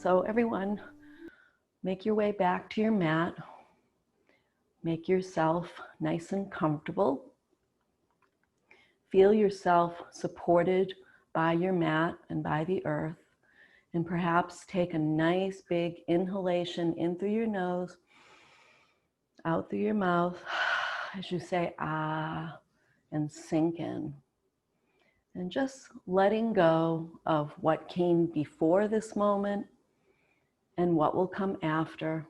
So everyone, make your way back to your mat. Make yourself nice and comfortable. Feel yourself supported by your mat and by the earth. And perhaps take a nice big inhalation in through your nose, out through your mouth, as you say ah, and sink in. And just letting go of what came before this moment and what will come after.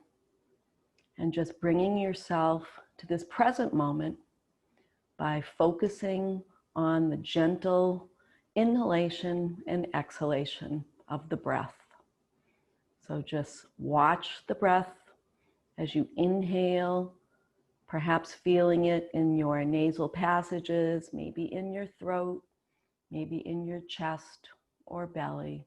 And just bringing yourself to this present moment by focusing on the gentle inhalation and exhalation of the breath. So just watch the breath as you inhale, perhaps feeling it in your nasal passages, maybe in your throat, maybe in your chest or belly.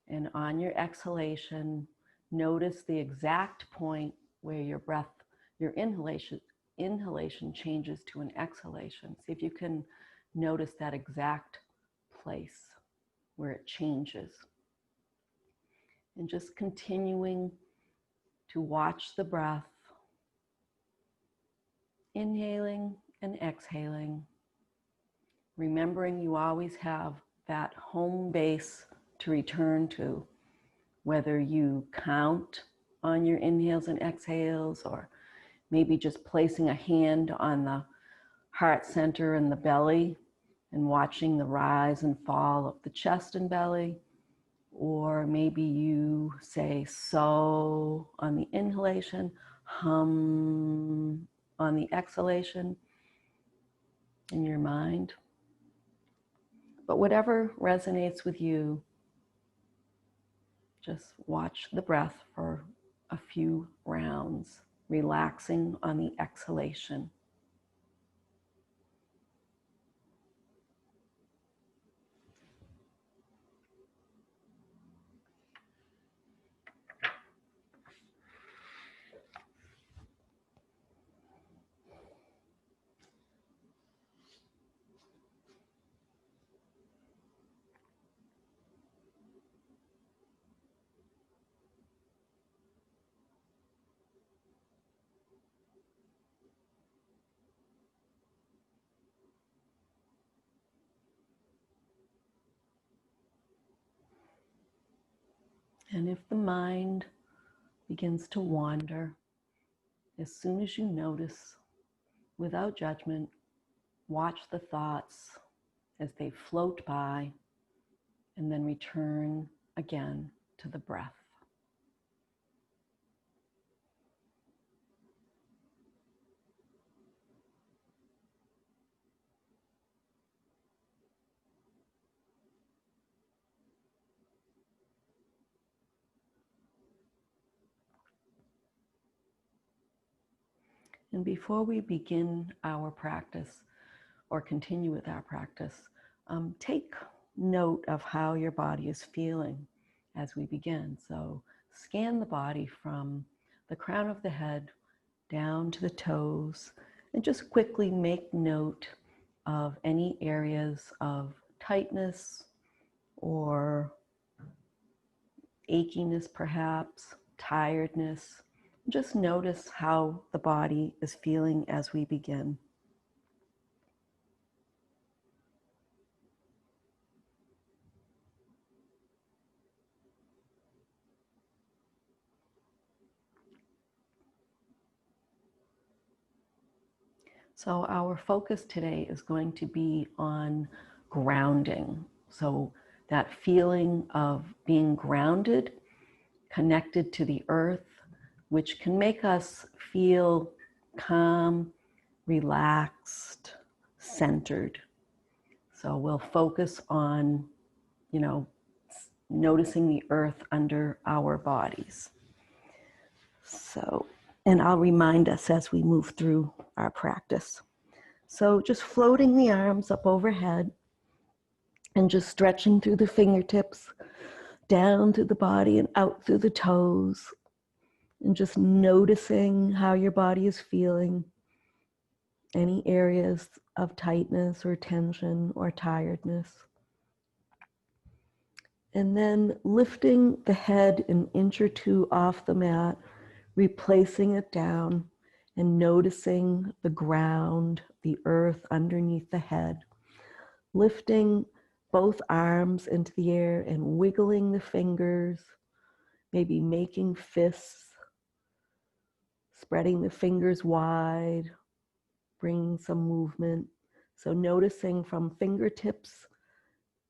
And on your exhalation, notice the exact point where your breath, your inhalation changes to an exhalation. See if you can notice that exact place where it changes. And just continuing to watch the breath, inhaling and exhaling, remembering you always have that home base to return to, whether you count on your inhales and exhales, or maybe just placing a hand on the heart center and the belly and watching the rise and fall of the chest and belly. Or maybe you say so on the inhalation, hum on the exhalation in your mind. But whatever resonates with you, just watch the breath for a few rounds, relaxing on the exhalation. And if the mind begins to wander, as soon as you notice, without judgment, watch the thoughts as they float by and then return again to the breath. And before we begin our practice or continue with our practice, take note of how your body is feeling as we begin. So scan the body from the crown of the head down to the toes, and just quickly make note of any areas of tightness or achiness, perhaps, tiredness. Just notice how the body is feeling as we begin. So our focus today is going to be on grounding. So that feeling of being grounded, connected to the earth, which can make us feel calm, relaxed, centered. So we'll focus on, noticing the earth under our bodies. So, and I'll remind us as we move through our practice. So just floating the arms up overhead and just stretching through the fingertips, down through the body and out through the toes, and just noticing how your body is feeling, any areas of tightness or tension or tiredness. And then lifting the head an inch or two off the mat, replacing it down and noticing the ground, the earth underneath the head. Lifting both arms into the air and wiggling the fingers, maybe making fists, spreading the fingers wide, bringing some movement. So noticing from fingertips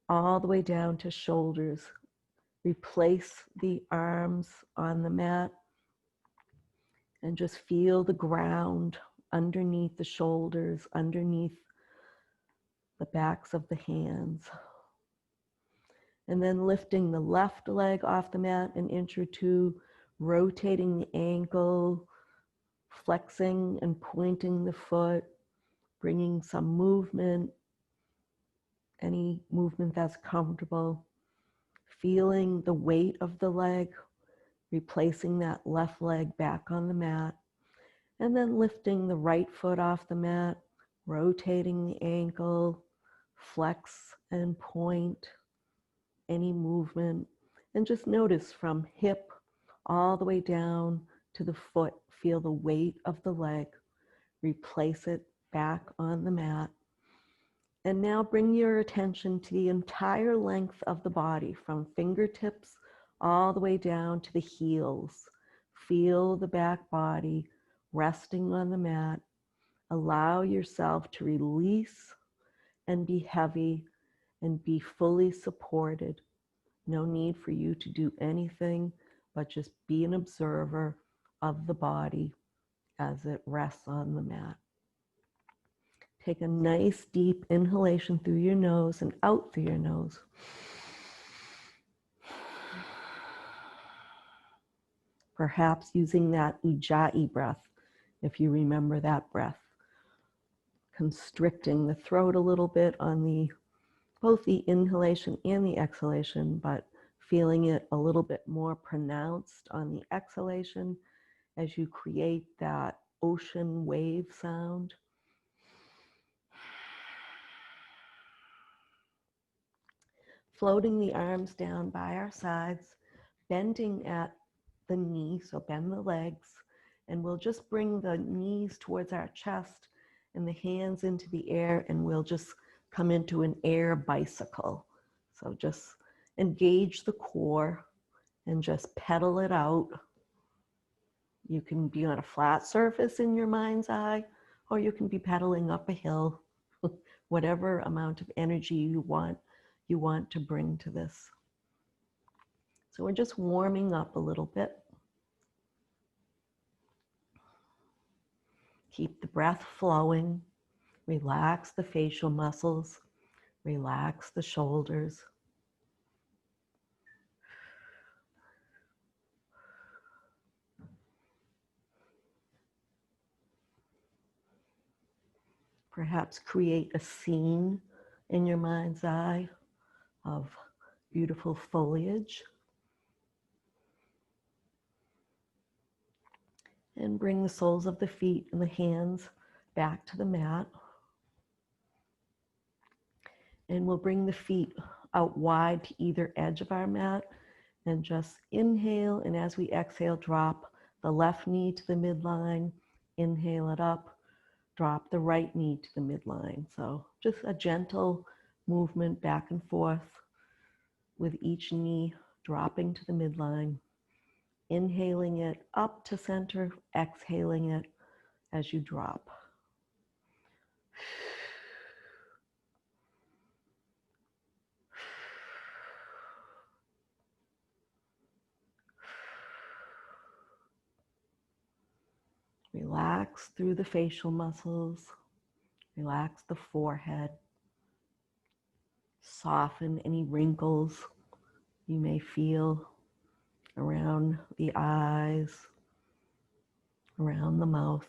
all the way down to shoulders. Replace the arms on the mat and just feel the ground underneath the shoulders, underneath the backs of the hands. And then lifting the left leg off the mat an inch or two, rotating the ankle, flexing and pointing the foot, bringing some movement, any movement that's comfortable, feeling the weight of the leg, replacing that left leg back on the mat, and then lifting the right foot off the mat, rotating the ankle, flex and point, any movement, and just notice from hip all the way down to the foot, feel the weight of the leg, replace it back on the mat. And now bring your attention to the entire length of the body, from fingertips all the way down to the heels. Feel the back body resting on the mat. Allow yourself to release and be heavy and be fully supported. No need for you to do anything but just be an observer of the body as it rests on the mat. Take a nice deep inhalation through your nose and out through your nose. Perhaps using that Ujjayi breath, if you remember that breath. Constricting the throat a little bit on both the inhalation and the exhalation, but feeling it a little bit more pronounced on the exhalation as you create that ocean wave sound. Floating the arms down by our sides, bending at the knees, so bend the legs, and we'll just bring the knees towards our chest and the hands into the air, and we'll just come into an air bicycle. So just engage the core and just pedal it out. You can be on a flat surface in your mind's eye, or you can be pedaling up a hill, whatever amount of energy you want to bring to this. So we're just warming up a little bit. Keep the breath flowing. Relax the facial muscles. Relax the shoulders. Perhaps create a scene in your mind's eye of beautiful foliage. And bring the soles of the feet and the hands back to the mat. And we'll bring the feet out wide to either edge of our mat and just inhale. And as we exhale, drop the left knee to the midline, inhale it up, drop the right knee to the midline. So just a gentle movement back and forth with each knee dropping to the midline. Inhaling it up to center, exhaling it as you drop. Relax through the facial muscles. Relax the forehead. Soften any wrinkles you may feel around the eyes, around the mouth.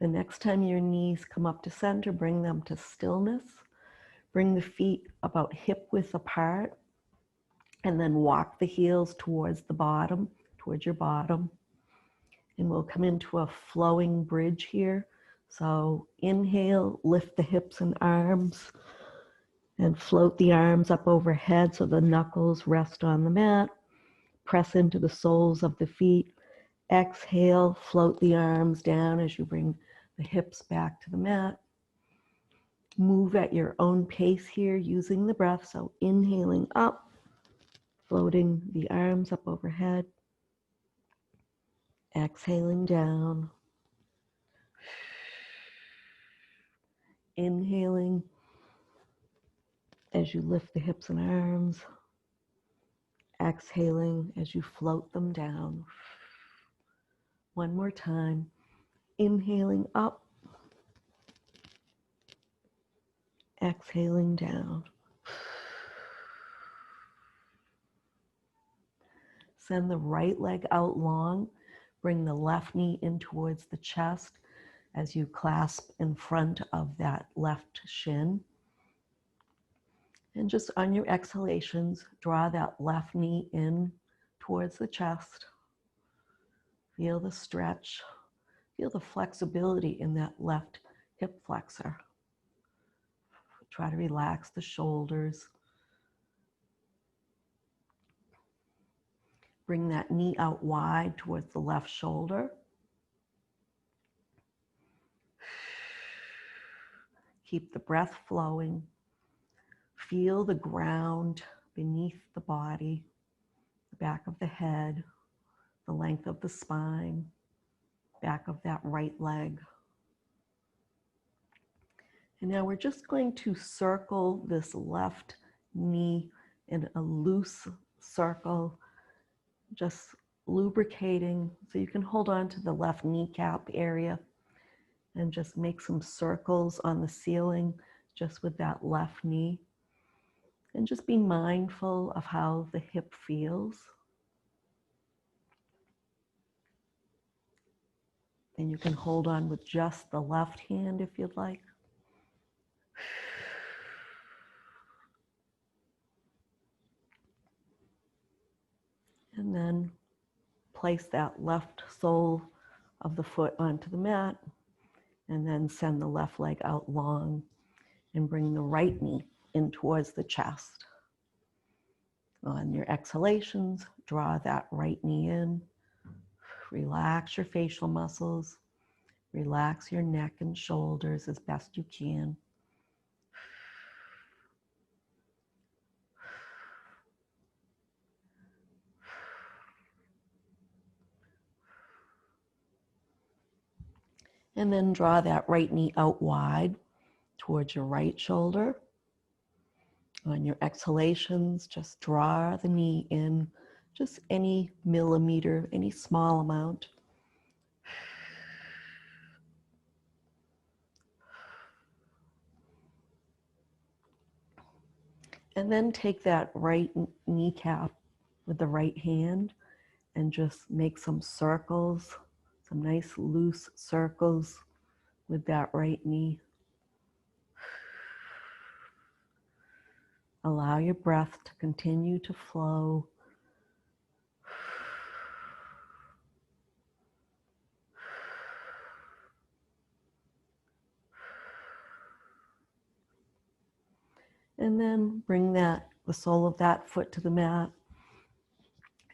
The next time your knees come up to center, bring them to stillness. Bring the feet about hip width apart, and then walk the heels towards the bottom, towards your bottom. And we'll come into a flowing bridge here. So inhale, lift the hips and arms, And float the arms up overhead so the knuckles rest on the mat. Press into the soles of the feet. Exhale, float the arms down as you bring the hips back to the mat. Move at your own pace here using the breath. So inhaling up, floating the arms up overhead. Exhaling down. Inhaling as you lift the hips and arms. Exhaling as you float them down. One more time. Inhaling up. Exhaling down. Send the right leg out long. Bring the left knee in towards the chest as you clasp in front of that left shin. And just on your exhalations, draw that left knee in towards the chest. Feel the stretch. Feel the flexibility in that left hip flexor. Try to relax the shoulders. Bring that knee out wide towards the left shoulder. Keep the breath flowing. Feel the ground beneath the body, the back of the head, the length of the spine, back of that right leg. And now we're just going to circle this left knee in a loose circle, just lubricating. So you can hold on to the left kneecap area and just make some circles on the ceiling just with that left knee. And just be mindful of how the hip feels. And you can hold on with just the left hand if you'd like. And then place that left sole of the foot onto the mat, and then send the left leg out long and bring the right knee in towards the chest. On your exhalations, draw that right knee in. Relax your facial muscles. Relax your neck and shoulders as best you can. And then draw that right knee out wide towards your right shoulder. On your exhalations, just draw the knee in, just any millimeter, any small amount. And then take that right kneecap with the right hand and just make some circles, some nice loose circles with that right knee. Allow your breath to continue to flow. And then bring the sole of that foot to the mat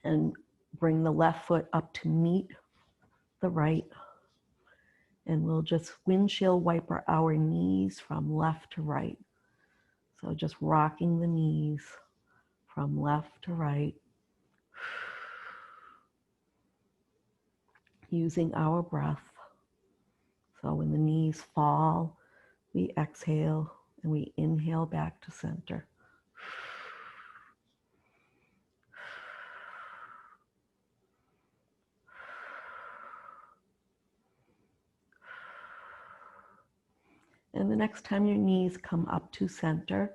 and bring the left foot up to meet the right. And we'll just windshield wiper our knees from left to right. So just rocking the knees from left to right. Using our breath. So when the knees fall, we exhale and we inhale back to center. And the next time your knees come up to center,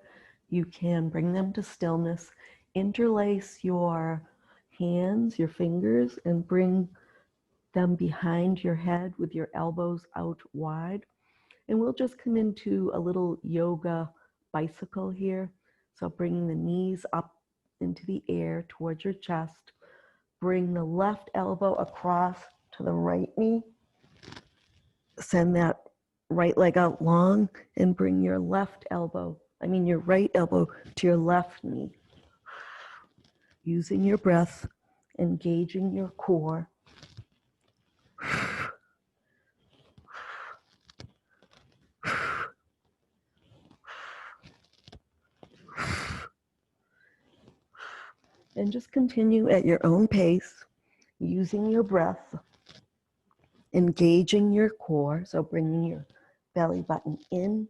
you can bring them to stillness, interlace your hands, your fingers, and bring them behind your head with your elbows out wide. And we'll just come into a little yoga bicycle here. So bringing the knees up into the air towards your chest. Bring the left elbow across to the right knee. Send that right leg out long and bring your left elbow your right elbow to your left knee. Using your breath, engaging your core. And just continue at your own pace, using your breath, engaging your core, so bringing your belly button in.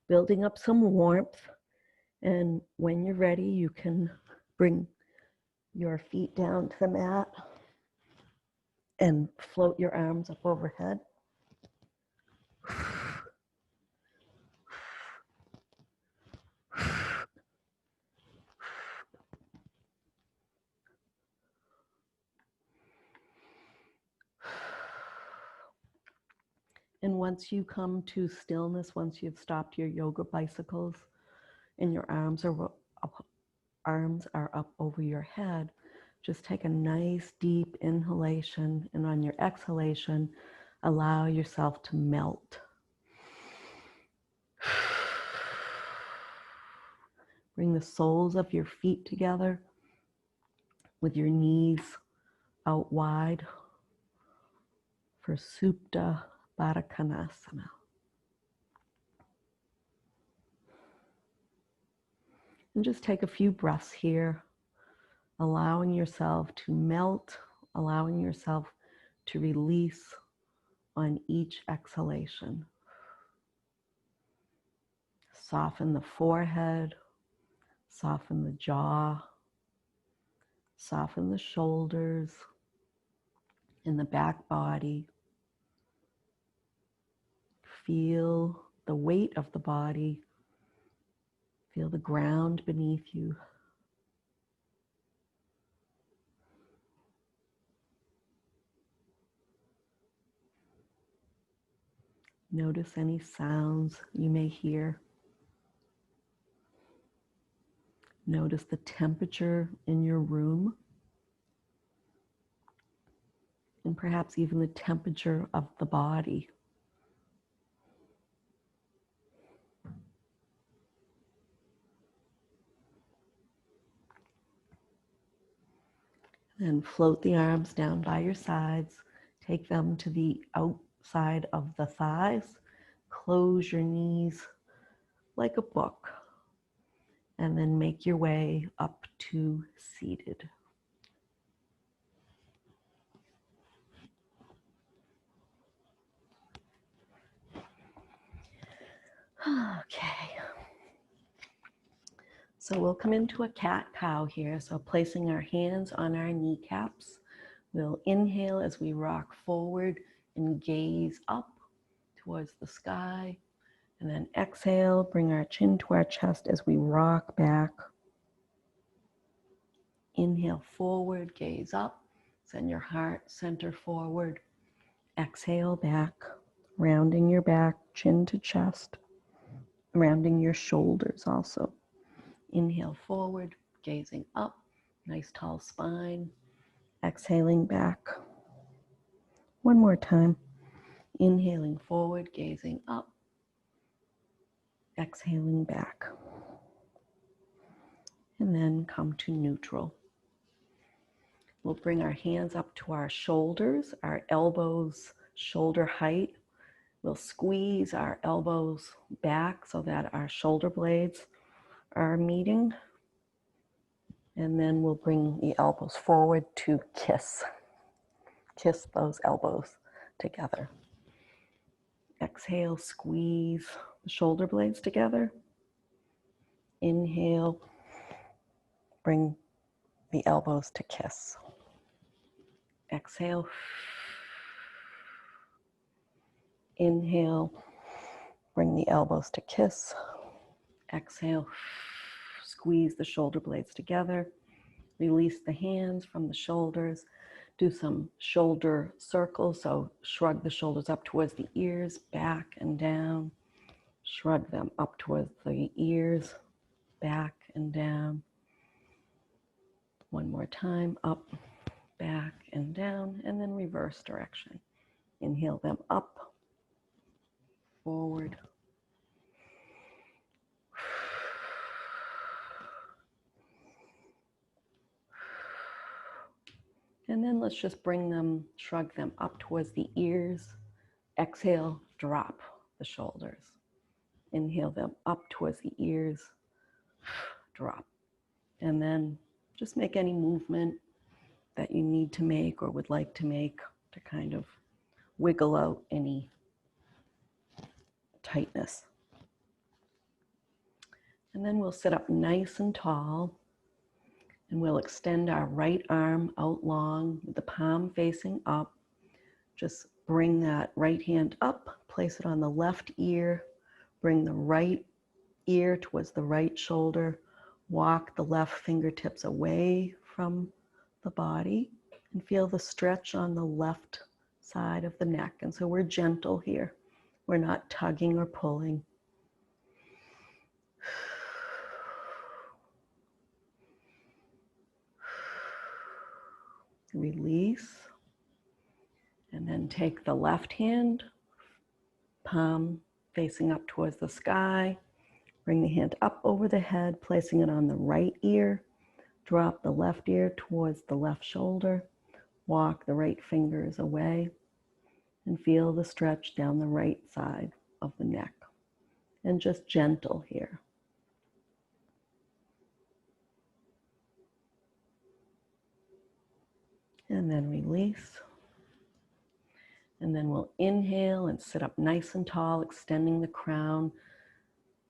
Building up some warmth, and when you're ready, you can bring your feet down to the mat and float your arms up overhead. And once you come to stillness, once you've stopped your yoga bicycles and your arms are up over your head, just take a nice deep inhalation, and on your exhalation, allow yourself to melt. Bring the soles of your feet together with your knees out wide for Supta Baddha Konasana. And just take a few breaths here, allowing yourself to melt, allowing yourself to release on each exhalation. Soften the forehead, soften the jaw, soften the shoulders and the back body. Feel the weight of the body. Feel the ground beneath you. Notice any sounds you may hear. Notice the temperature in your room, and perhaps even the temperature of the body. Then float the arms down by your sides. Take them to the outside of the thighs. Close your knees like a book. And then make your way up to seated. Okay. So we'll come into a cat-cow here. So placing our hands on our kneecaps. We'll inhale as we rock forward and gaze up towards the sky. And then exhale, bring our chin to our chest as we rock back. Inhale forward, gaze up. Send your heart center forward. Exhale back, rounding your back, chin to chest. Rounding your shoulders also. Inhale forward, gazing up. Nice tall spine. Exhaling back. One more time. Inhaling forward, gazing up. Exhaling back. And then come to neutral. We'll bring our hands up to our shoulders, our elbows shoulder height. We'll squeeze our elbows back so that our shoulder blades are meeting. And then we'll bring the elbows forward to kiss. Kiss those elbows together. Exhale, squeeze the shoulder blades together. Inhale, bring the elbows to kiss. Exhale. Inhale, bring the elbows to kiss. Exhale, squeeze the shoulder blades together. Release the hands from the shoulders. Do some shoulder circles. So shrug the shoulders up towards the ears, back and down. Shrug them up towards the ears, back and down. One more time, up, back and down, and then reverse direction. Inhale them up, forward. And then let's just bring them, shrug them up towards the ears. Exhale, drop the shoulders. Inhale them up towards the ears, drop. And then just make any movement that you need to make or would like to make to kind of wiggle out any tightness. And then we'll sit up nice and tall, and we'll extend our right arm out long with the palm facing up. Just bring that right hand up, place it on the left ear, bring the right ear towards the right shoulder, walk the left fingertips away from the body, and feel the stretch on the left side of the neck. And so we're gentle here. We're not tugging or pulling. Release. And then take the left hand, palm facing up towards the sky. Bring the hand up over the head, placing it on the right ear. Drop the left ear towards the left shoulder. Walk the right fingers away and feel the stretch down the right side of the neck. And just gentle here. And then release. And then we'll inhale and sit up nice and tall, extending the crown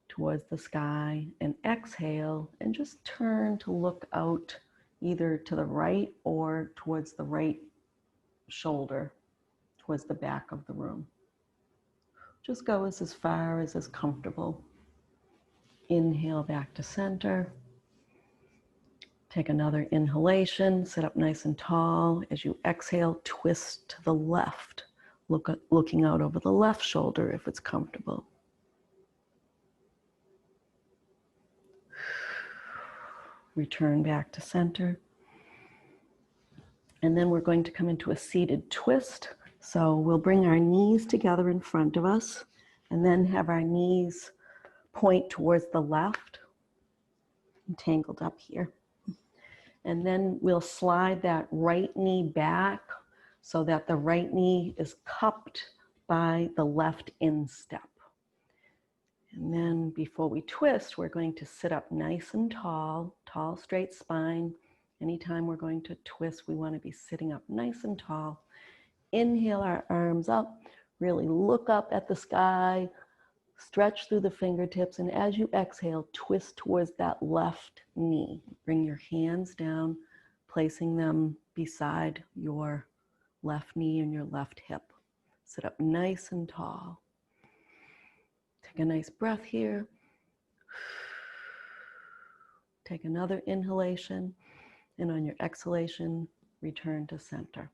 towards the sky, and exhale and just turn to look out either to the right or towards the right shoulder, towards the back of the room. Just go as far as is comfortable. Inhale back to center. Take another inhalation, sit up nice and tall. As you exhale, twist to the left, looking out over the left shoulder if it's comfortable. Return back to center. And then we're going to come into a seated twist. So we'll bring our knees together in front of us and then have our knees point towards the left. I'm tangled up here. And then we'll slide that right knee back so that the right knee is cupped by the left instep. And then before we twist, we're going to sit up nice and tall, tall, straight spine. Anytime we're going to twist, we want to be sitting up nice and tall. Inhale our arms up, really look up at the sky, stretch through the fingertips, and as you exhale, twist towards that left knee. Bring your hands down, placing them beside your left knee and your left hip. Sit up nice and tall. Take a nice breath here. Take another inhalation, and on your exhalation, return to center.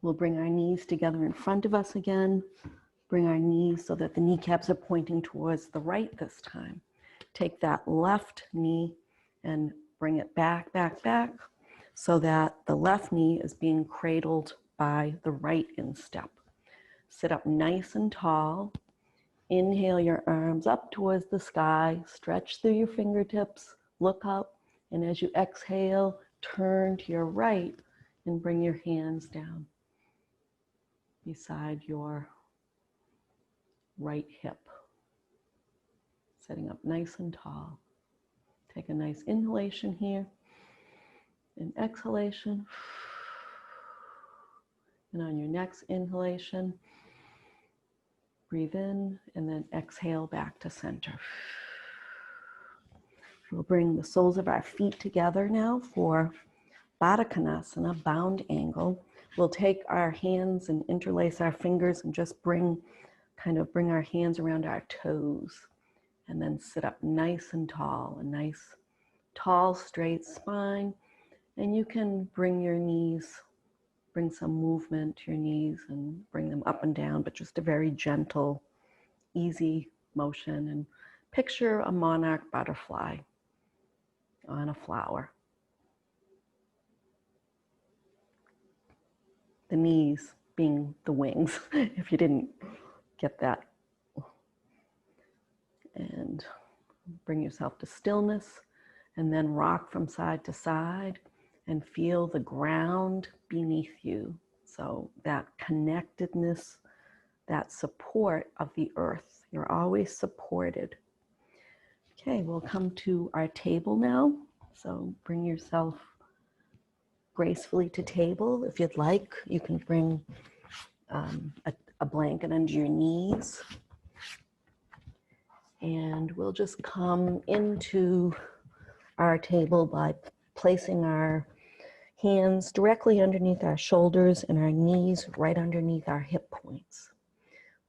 We'll bring our knees together in front of us again. Bring our knees so that the kneecaps are pointing towards the right this time. Take that left knee and bring it back, back, back, so that the left knee is being cradled by the right instep. Sit up nice and tall. Inhale your arms up towards the sky. Stretch through your fingertips. Look up. And as you exhale, turn to your right and bring your hands down beside your right hip. Sitting up nice and tall. Take a nice inhalation here. And exhalation. And on your next inhalation, breathe in and then exhale back to center. We'll bring the soles of our feet together now for Baddha Konasana, bound angle. We'll take our hands and interlace our fingers and just bring our hands around our toes and then sit up nice and tall, a nice tall straight spine. And you can bring your knees, bring some movement to your knees and bring them up and down, but just a very gentle, easy motion. And picture a monarch butterfly on a flower. the knees being the wings, if you didn't get that. And bring yourself to stillness, and then rock from side to side and feel the ground beneath you. So that connectedness, that support of the earth. You're always supported. Okay, we'll come to our table now. So bring yourself gracefully to table. If you'd like, you can bring a blanket under your knees. And we'll just come into our table by placing our hands directly underneath our shoulders and our knees right underneath our hip points.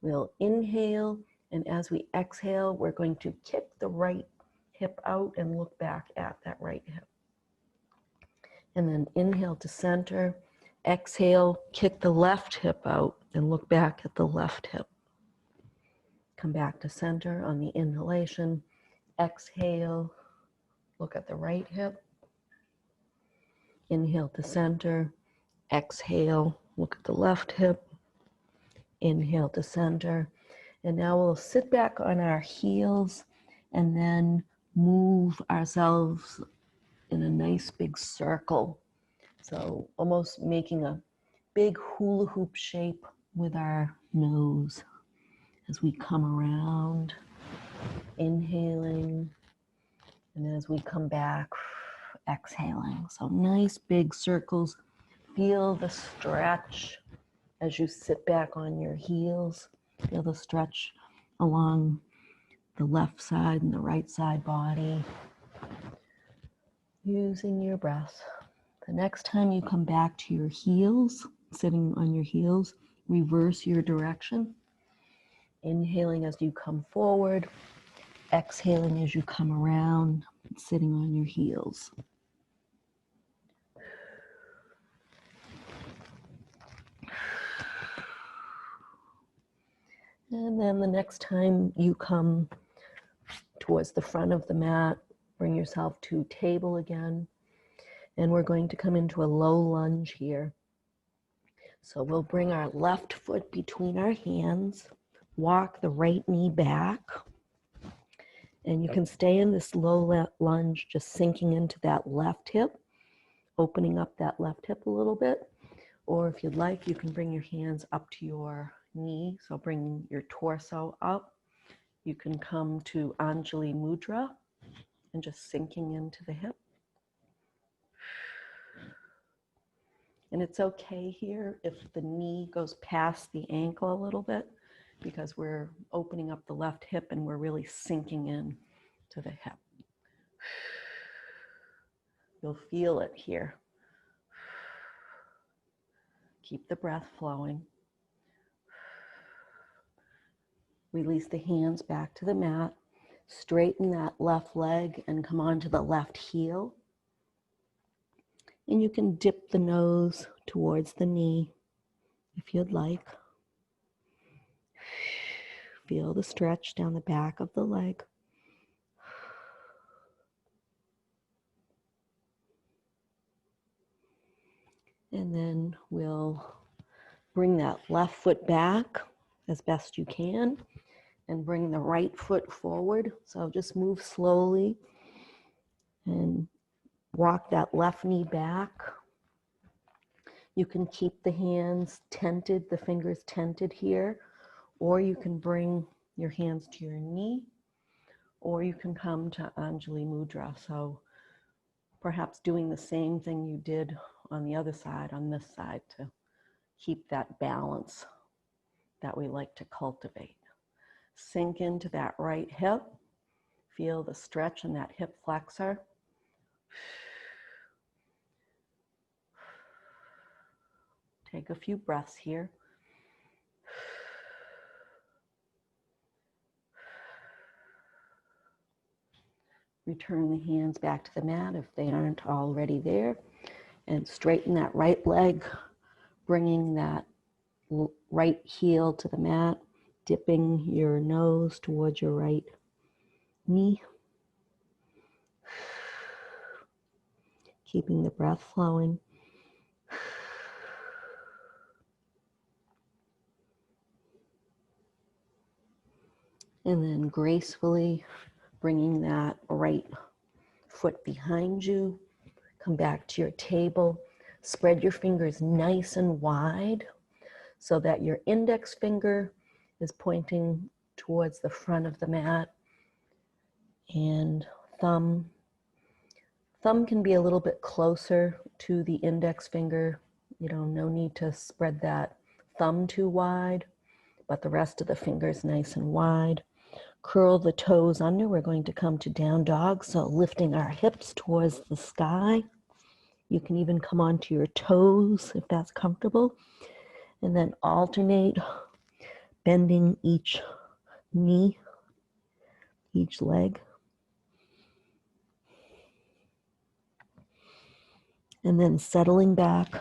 We'll inhale, and as we exhale, we're going to kick the right hip out and look back at that right hip. And then inhale to center, exhale, kick the left hip out and look back at the left hip. Come back to center on the inhalation, exhale, look at the right hip. Inhale to center, exhale, look at the left hip. Inhale to center. And now we'll sit back on our heels and then move ourselves in a nice big circle. So almost making a big hula hoop shape with our nose as we come around, inhaling, and as we come back, exhaling. So nice big circles. Feel the stretch as you sit back on your heels. Feel the stretch along the left side and the right side body. Using your breath. The next time you come back to your heels, sitting on your heels, reverse your direction. Inhaling as you come forward, exhaling as you come around, sitting on your heels. And then the next time you come towards the front of the mat, bring yourself to table again. And we're going to come into a low lunge here. So we'll bring our left foot between our hands, walk the right knee back, and you can stay in this low lunge, just sinking into that left hip, opening up that left hip a little bit. Or if you'd like, you can bring your hands up to your knee. So bring your torso up. You can come to Anjali Mudra and just sinking into the hip. And it's okay here if the knee goes past the ankle a little bit, because we're opening up the left hip and we're really sinking in to the hip. You'll feel it here. Keep the breath flowing. Release the hands back to the mat. Straighten that left leg and come onto the left heel. And you can dip the nose towards the knee if you'd like. Feel the stretch down the back of the leg. And then we'll bring that left foot back as best you can and bring the right foot forward. So just move slowly and walk that left knee back. You can keep the hands tented, the fingers tented here, or you can bring your hands to your knee, or you can come to Anjali Mudra. So perhaps doing the same thing you did on the other side, on this side, to keep that balance that we like to cultivate. Sink into that right hip. Feel the stretch in that hip flexor. Take a few breaths here. Return the hands back to the mat if they aren't already there. And straighten that right leg, bringing that right heel to the mat, dipping your nose towards your right knee. Keeping the breath flowing. And then gracefully bringing that right foot behind you. Come back to your table. Spread your fingers nice and wide so that your index finger is pointing towards the front of the mat, and thumb can be a little bit closer to the index finger. You know, no need to spread that thumb too wide, but the rest of the fingers nice and wide. Curl the toes under. We're going to come to down dog, so lifting our hips towards the sky. You can even come onto your toes if that's comfortable. And then alternate bending each knee, each leg. And then settling back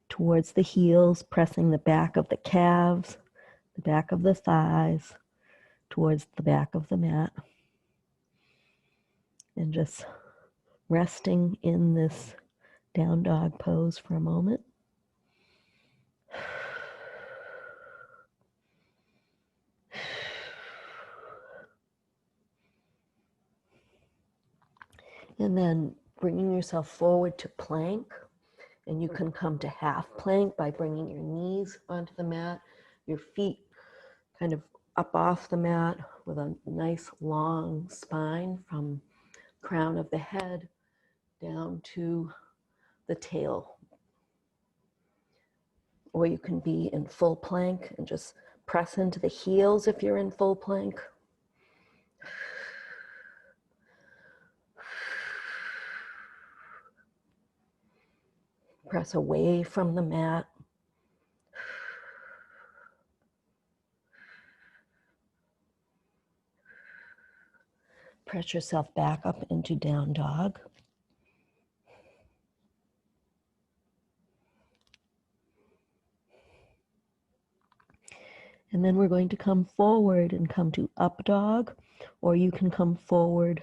towards the heels, pressing the back of the calves, the back of the thighs, towards the back of the mat. And just resting in this down dog pose for a moment. And then bringing yourself forward to plank. And you can come to half plank by bringing your knees onto the mat, your feet kind of up off the mat with a nice long spine from crown of the head down to the tail. Or you can be in full plank and just press into the heels if you're in full plank. Press away from the mat. Press yourself back up into down dog. And then we're going to come forward and come to up dog, or you can come forward,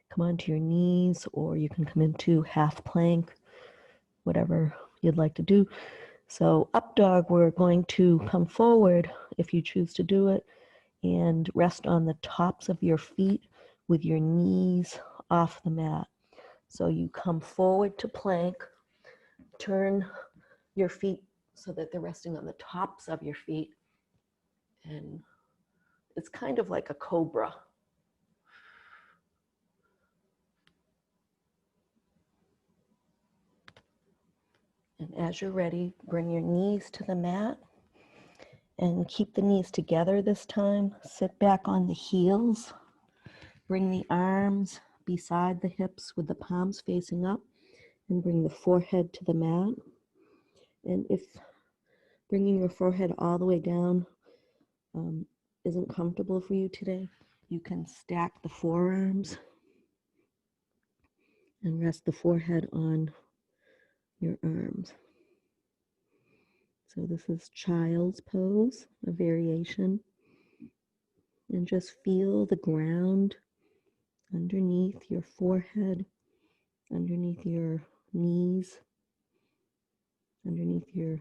come onto your knees, or you can come into half plank, whatever you'd like to do. So up dog, we're going to come forward if you choose to do it and rest on the tops of your feet with your knees off the mat. So you come forward to plank, turn your feet so that they're resting on the tops of your feet, and it's kind of like a cobra. And as you're ready, bring your knees to the mat and keep the knees together this time. Sit back on the heels. Bring the arms beside the hips with the palms facing up, and bring the forehead to the mat. And if bringing your forehead all the way down isn't comfortable for you today, you can stack the forearms and rest the forehead on your arms. So this is child's pose, a variation. And just feel the ground underneath your forehead, underneath your knees, underneath your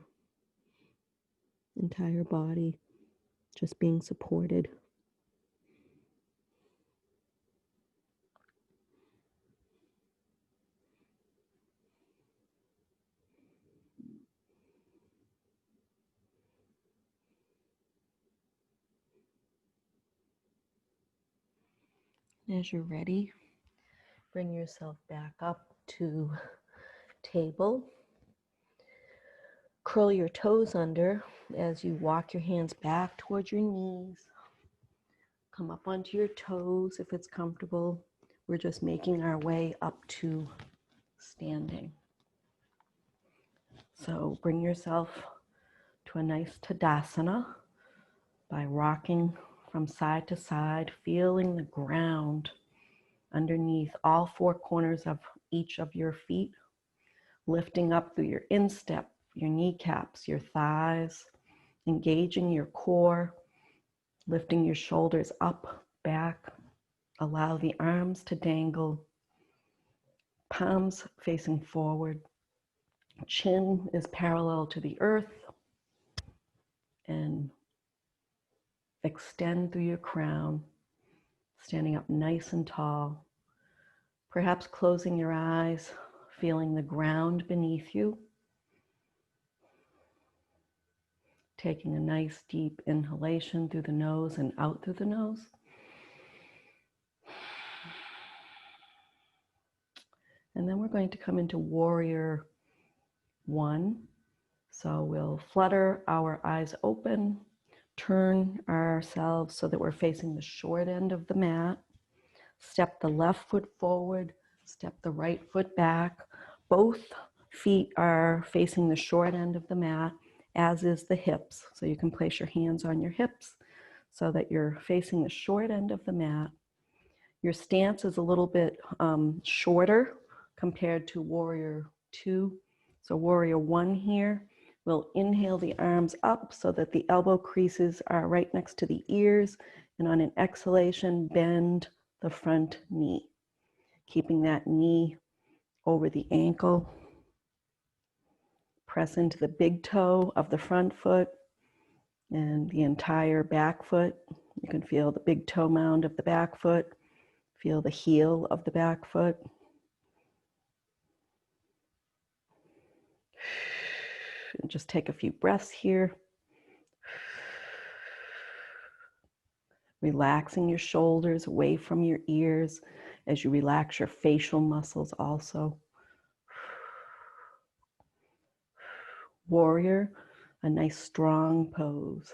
entire body, just being supported. As you're ready, bring yourself back up to table. Curl your toes under as you walk your hands back towards your knees. Come up onto your toes if it's comfortable. We're just making our way up to standing. So bring yourself to a nice Tadasana by rocking from side to side, feeling the ground underneath all four corners of each of your feet, lifting up through your instep, your kneecaps, your thighs, engaging your core, lifting your shoulders up, back. Allow the arms to dangle, palms facing forward. Chin is parallel to the earth, and extend through your crown, standing up nice and tall. Perhaps closing your eyes, feeling the ground beneath you. Taking a nice deep inhalation through the nose and out through the nose. And then we're going to come into Warrior One. So we'll flutter our eyes open, turn ourselves so that we're facing the short end of the mat. Step the left foot forward, step the right foot back. Both feet are facing the short end of the mat, as is the hips. So you can place your hands on your hips so that you're facing the short end of the mat. Your stance is a little bit shorter compared to Warrior Two. So Warrior One here, we'll inhale the arms up so that the elbow creases are right next to the ears, and on an exhalation, bend the front knee, keeping that knee over the ankle. Press into the big toe of the front foot and the entire back foot. You can feel the big toe mound of the back foot. Feel the heel of the back foot. And just take a few breaths here. Relaxing your shoulders away from your ears as you relax your facial muscles also. Warrior, a nice strong pose.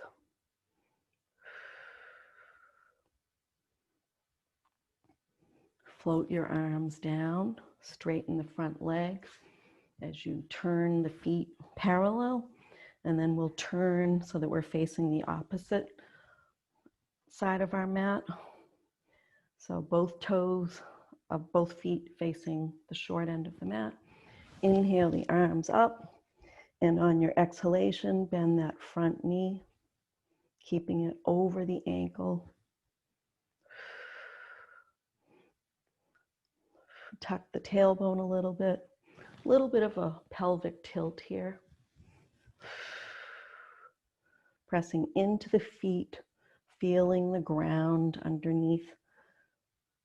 Float your arms down, straighten the front legs as you turn the feet parallel, and then we'll turn so that we're facing the opposite side of our mat. So both toes of both feet facing the short end of the mat. Inhale the arms up, and on your exhalation, bend that front knee, keeping it over the ankle. Tuck the tailbone a little bit of a pelvic tilt here. Pressing into the feet, feeling the ground underneath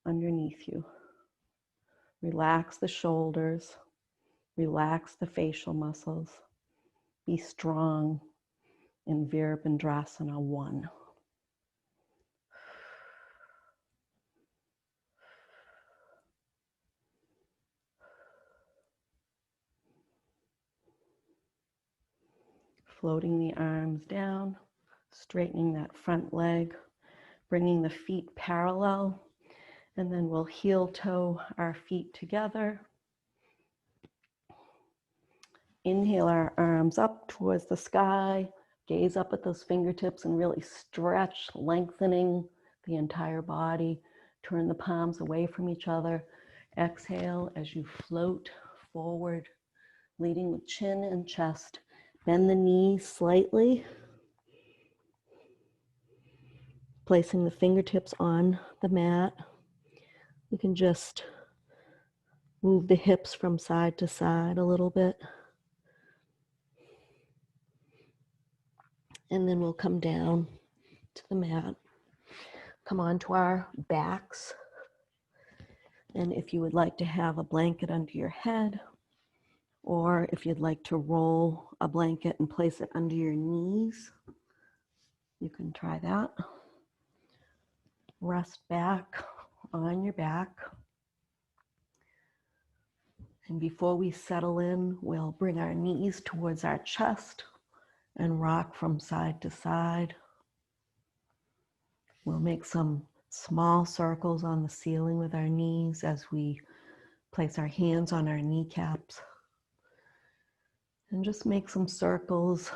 you. Relax the shoulders, relax the facial muscles. Be strong in Virabhadrasana 1. Floating the arms down, straightening that front leg, bringing the feet parallel, and then we'll heel toe our feet together. Inhale our arms up towards the sky, gaze up at those fingertips and really stretch, lengthening the entire body. Turn the palms away from each other. Exhale as you float forward, leading with chin and chest. Bend the knees slightly, placing the fingertips on the mat. You can just move the hips from side to side a little bit. And then we'll come down to the mat, come onto our backs. And if you would like to have a blanket under your head, or if you'd like to roll a blanket and place it under your knees, you can try that. Rest back on your back. And before we settle in, we'll bring our knees towards our chest and rock from side to side. We'll make some small circles on the ceiling with our knees as we place our hands on our kneecaps. And just make some circles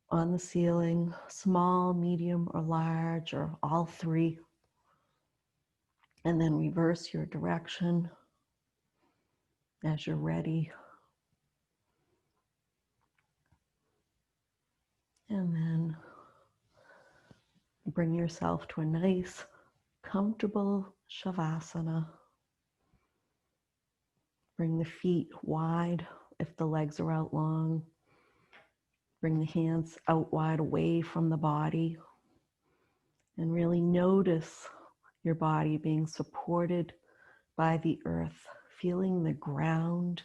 on the ceiling, small, medium, or large, or all three. And then reverse your direction as you're ready. And then bring yourself to a nice, comfortable Shavasana. Bring the feet wide if the legs are out long. Bring the hands out wide away from the body and really notice your body being supported by the earth, feeling the ground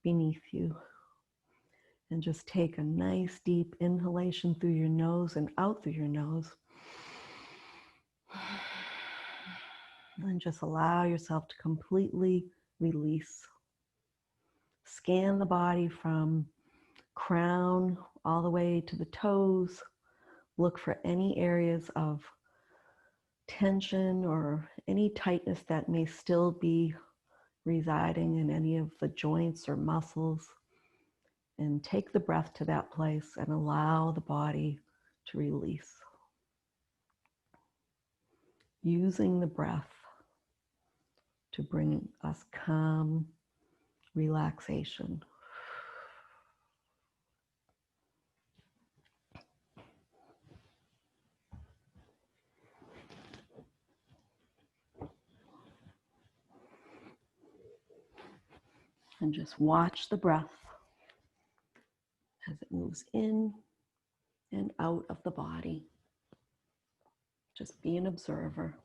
beneath you. And just take a nice deep inhalation through your nose and out through your nose. And just allow yourself to completely release. Scan the body from crown all the way to the toes. Look for any areas of tension or any tightness that may still be residing in any of the joints or muscles. And take the breath to that place and allow the body to release. Using the breath to bring us calm relaxation. And just watch the breath as it moves in and out of the body. Just be an observer.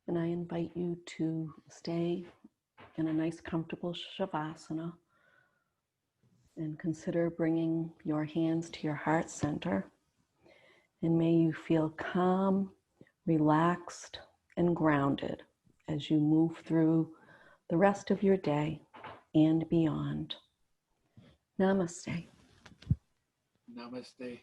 And I invite you to stay in a nice, comfortable Shavasana and consider bringing your hands to your heart center. And may you feel calm, relaxed, and grounded as you move through the rest of your day and beyond. Namaste. Namaste.